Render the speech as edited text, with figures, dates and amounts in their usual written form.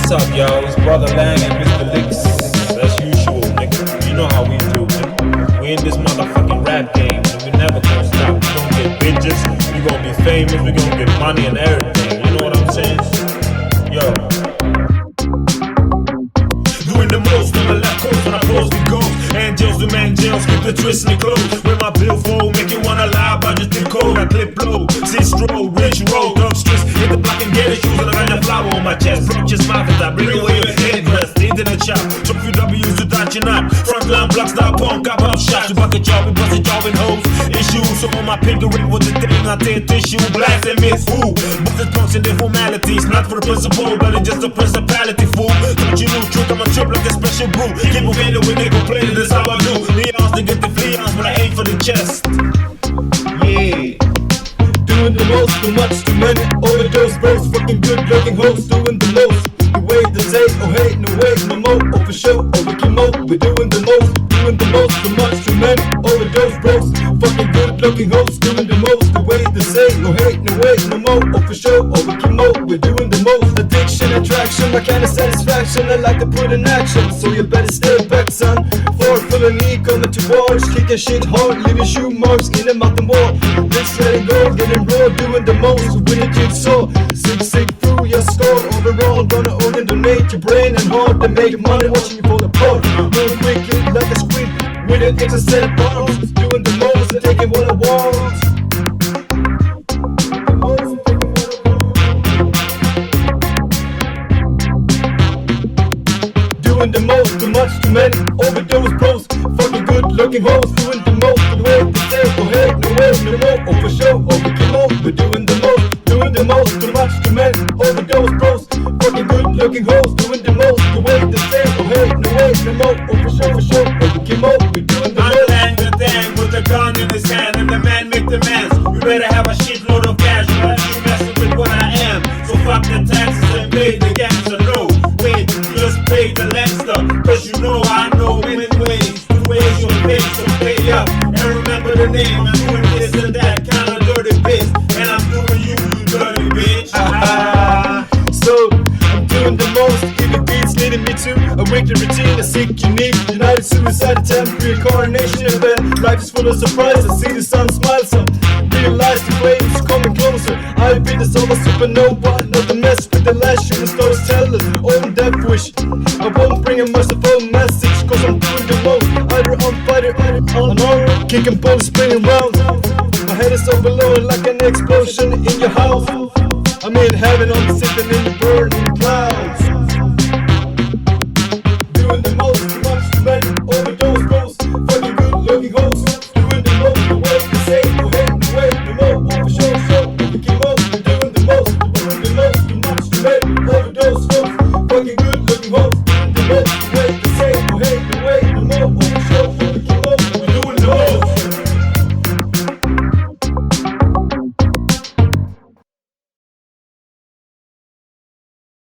What's up, y'all? It's Brother Lang and Mr. Licks. As usual, nigga. You know how we do, man. We in this motherfucking rap game, and we never gonna stop. We gonna get bitches, we gonna be famous, we gonna get money and everything. You know what I'm saying? Yo. Doing the most on the left coast when I close the ghost. Angels to angels, keep the twist in the clothes. With my billfold, make you wanna lie about just the code. I clip blow, see stroll, rich roll, dog stress. Hit the block and get it, shoes and I got a flower on my chest. Broke your smile, I bring away your headrest. Internet shop, took few W's to dodge your knot. Frontline blocks, that punk, I pop shots. You bucket job, we bust a job in hoes. Issues, so on my pinky ring was the thing. I take tissue, blast and miss. Ooh, but the punks and their formalities. Not for the principle, but it's just a principality, fool. Don't you know trick, I'm a trip like a special brew. Keep moving when they complain, that's how I do. Neons, they get the fleons when I aim for the chest. Yeah. Doing the most, too much, too many overdose bros, fucking good looking hoes. Doing the most, the way they say, oh hey, no way, no more. Oh for sure, oh we can mo. We're doing the most, too much, too many overdose bros, fucking good looking hoes. Doing the most, the way they say, oh hey, no way, no more. Oh for sure, oh we can mo. We're doing the most. Addiction, attraction, my kind of satisfaction I like to put in action, so you better stay back, son. Far full of me coming towards, kicking shit hard, leaving shoe marks in the mountain wall. Let's let it go, getting raw, doing the most with a jigsaw. Sick through your skull. Overall, gonna own and donate your brain and heart to make money watching you fall apart. Move quickly like a squid with an extra set of bombs. Doing the most and taking what I want. Doing the most, too much, too many overdose bros, fucking good looking hoes. Doing the most, the way they say, oh hey, no way, no more. Oh for sure, oh we can mo. We're doing the most, too much, too many overdose bros, fucking good looking hoes. Doing the most, the way they say, oh hey, no way, no more. Oh for sure, oh we can mo. We're doing the most. I'm the thing with a gun in his hand, and the man make demands. You better have a shitload of cash, or you messing with what I am. So fuck the taxes and pay the gangster. No, wait, just pay the Lester, cause you know I know many ways. Two ways you'll pay, so pay up. And remember the name, I'm doing this and that kind of dirty bitch. And I'm doing you dirty bitch. So, I'm doing the most, even beats leading me to a weekly routine, a sick unique, united suicide attempt, reincarnation event. Life is full of surprises, I see the sun smile some. Realize the flames coming closer. I've been the summer supernova, not the mess with the last shooting stars tell us own death wish. I won't bring a merciful message, cause I'm doing the most. Either on fighter, on armor, kicking balls, spinning round. My head is overloaded like an explosion.